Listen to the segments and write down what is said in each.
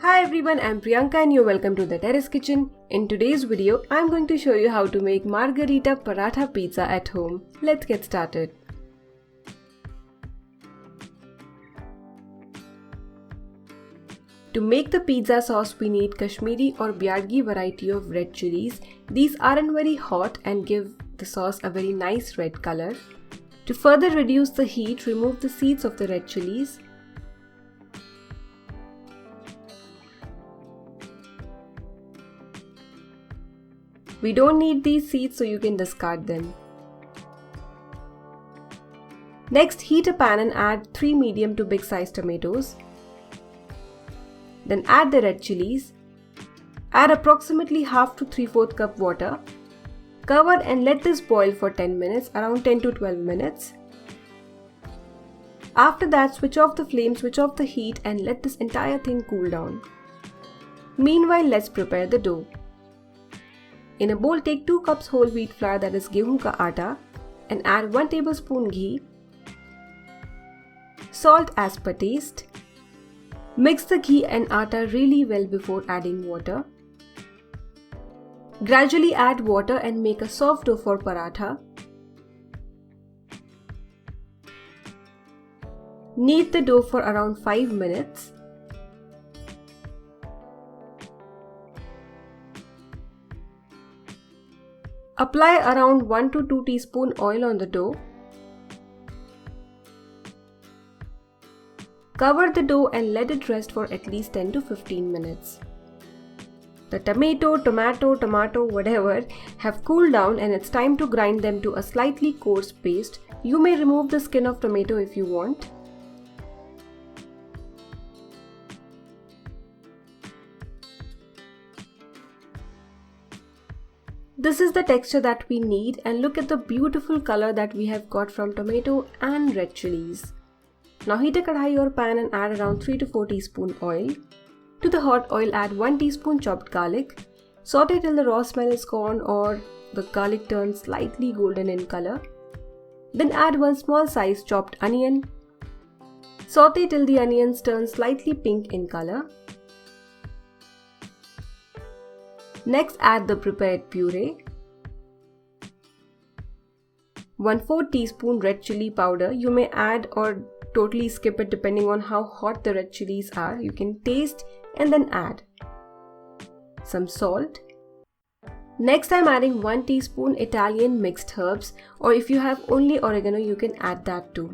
Hi everyone, I'm Priyanka and you're welcome to the Terrace Kitchen. In today's video, I'm going to show you how to make margarita paratha pizza at home. Let's get started. To make the pizza sauce, we need Kashmiri or Byadgi variety of red chilies. These aren't very hot and give the sauce a very nice red color. To further reduce the heat, remove the seeds of the red chilies. We don't need these seeds, so you can discard them. Next, heat a pan and add 3 medium to big size tomatoes. Then add the red chilies. Add approximately half to 3/4 cup water. Cover and let this boil for 10 minutes, around 10 to 12 minutes. After that, switch off the flame, switch off the heat and let this entire thing cool down. Meanwhile, let's prepare the dough. In a bowl, take 2 cups whole wheat flour, that is गेहूं का आटा, and add 1 tablespoon ghee. Salt as per taste. Mix the ghee and atta really well before adding water. Gradually add water and make a soft dough for paratha. Knead the dough for around 5 minutes. Apply around 1 to 2 teaspoon oil on the dough. Cover the dough and let it rest for at least 10 to 15 minutes. The tomato, whatever, have cooled down and it's time to grind them to a slightly coarse paste. You may remove the skin of tomato if you want. This is the texture that we need, and look at the beautiful color that we have got from tomato and red chilies. Now heat a kadhai or pan and add around 3 to 4 teaspoon oil. To the hot oil, add 1 teaspoon chopped garlic. Saute till the raw smell is gone or the garlic turns slightly golden in color. Then add 1 small size chopped onion. Saute till the onions turn slightly pink in color. Next, add the prepared puree. 1/4 teaspoon red chili powder. You may add or totally skip it depending on how hot the red chilies are. You can taste and then add some salt. Next, I'm adding 1 teaspoon Italian mixed herbs, or if you have only oregano, you can add that too.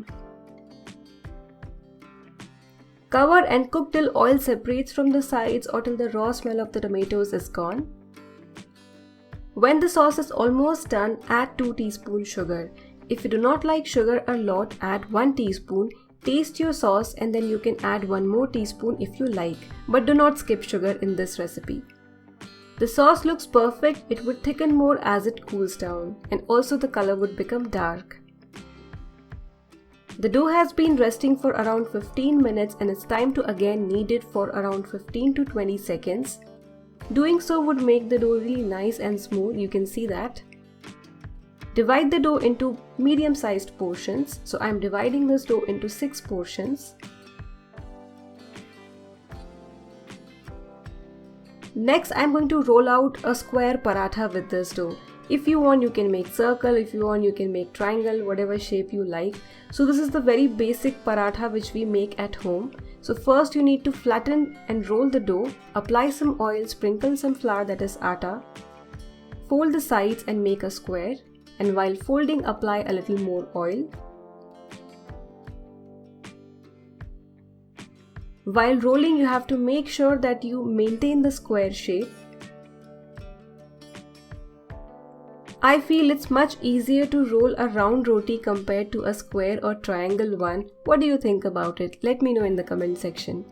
Cover and cook till oil separates from the sides or till the raw smell of the tomatoes is gone. When the sauce is almost done, add 2 teaspoons sugar. If you do not like sugar a lot, add 1 teaspoon. Taste your sauce and then you can add 1 more teaspoon if you like, but do not skip sugar in this recipe. The sauce looks perfect. It would thicken more as it cools down, and also the color would become dark. The dough has been resting for around 15 minutes and it's time to again knead it for around 15 to 20 seconds. Doing so would make the dough really nice and smooth, you can see that. Divide the dough into medium sized portions, so I'm dividing this dough into 6 portions. Next, I'm going to roll out a square paratha with this dough. If you want, you can make circle, if you want, you can make triangle, whatever shape you like. So this is the very basic paratha which we make at home. So first you need to flatten and roll the dough, apply some oil, sprinkle some flour, that is atta, fold the sides and make a square, and while folding apply a little more oil. While rolling, you have to make sure that you maintain the square shape. I feel it's much easier to roll a round roti compared to a square or triangle one. What do you think about it? Let me know in the comment section.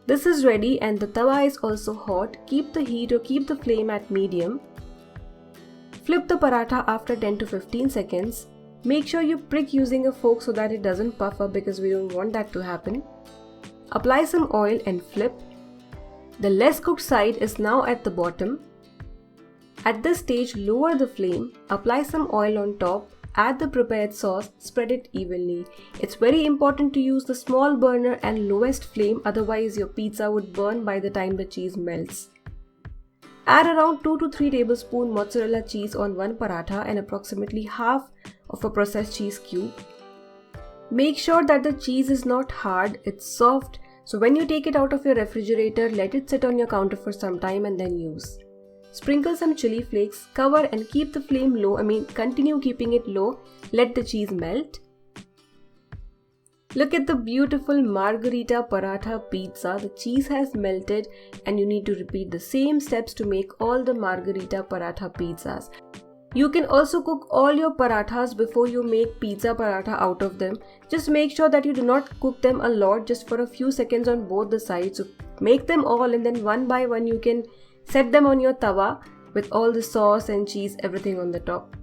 This is ready and the tawa is also hot. Keep the heat or keep the flame at medium. Flip the paratha after 10 to 15 seconds. Make sure you prick using a fork so that it doesn't puff up because we don't want that to happen. Apply some oil and flip. The less cooked side is now at the bottom. At this stage, lower the flame, apply some oil on top, add the prepared sauce, spread it evenly. It's very important to use the small burner and lowest flame, otherwise your pizza would burn by the time the cheese melts. Add around 2 to 3 tablespoons mozzarella cheese on one paratha and approximately half of a processed cheese cube. Make sure that the cheese is not hard, it's soft, so when you take it out of your refrigerator, let it sit on your counter for some time and then use. Sprinkle some chili flakes, cover and keep the flame low, continue keeping it low, let the cheese melt. Look at the beautiful margherita paratha pizza. The cheese has melted and you need to repeat the same steps to make all the margherita paratha pizzas. You can also cook all your parathas before you make pizza paratha out of them. Just make sure that you do not cook them a lot, just for a few seconds on both the sides. So make them all and then one by one you can set them on your tawa with all the sauce and cheese, everything on the top.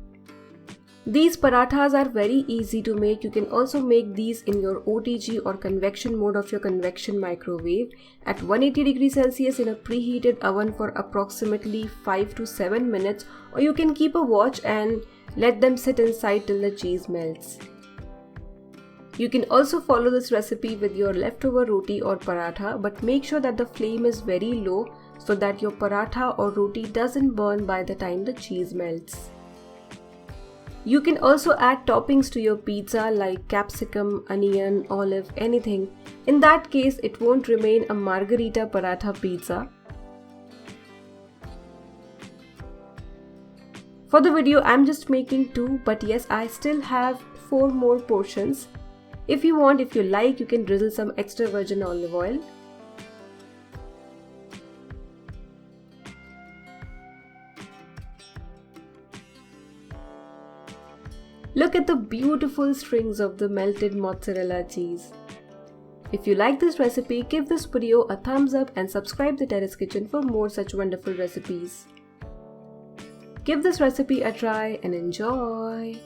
These parathas are very easy to make. You can also make these in your OTG or convection mode of your convection microwave at 180 degrees Celsius in a preheated oven for approximately 5 to 7 minutes, or you can keep a watch and let them sit inside till the cheese melts. You can also follow this recipe with your leftover roti or paratha, but make sure that the flame is very low so that your paratha or roti doesn't burn by the time the cheese melts. You can also add toppings to your pizza like capsicum, onion, olive, anything. In that case, it won't remain a margherita paratha pizza. For the video, I'm just making 2, but yes, I still have 4 more portions. If you like, you can drizzle some extra virgin olive oil. Look at the beautiful strings of the melted mozzarella cheese. If you like this recipe, give this video a thumbs up and subscribe to Terrace Kitchen for more such wonderful recipes. Give this recipe a try and enjoy!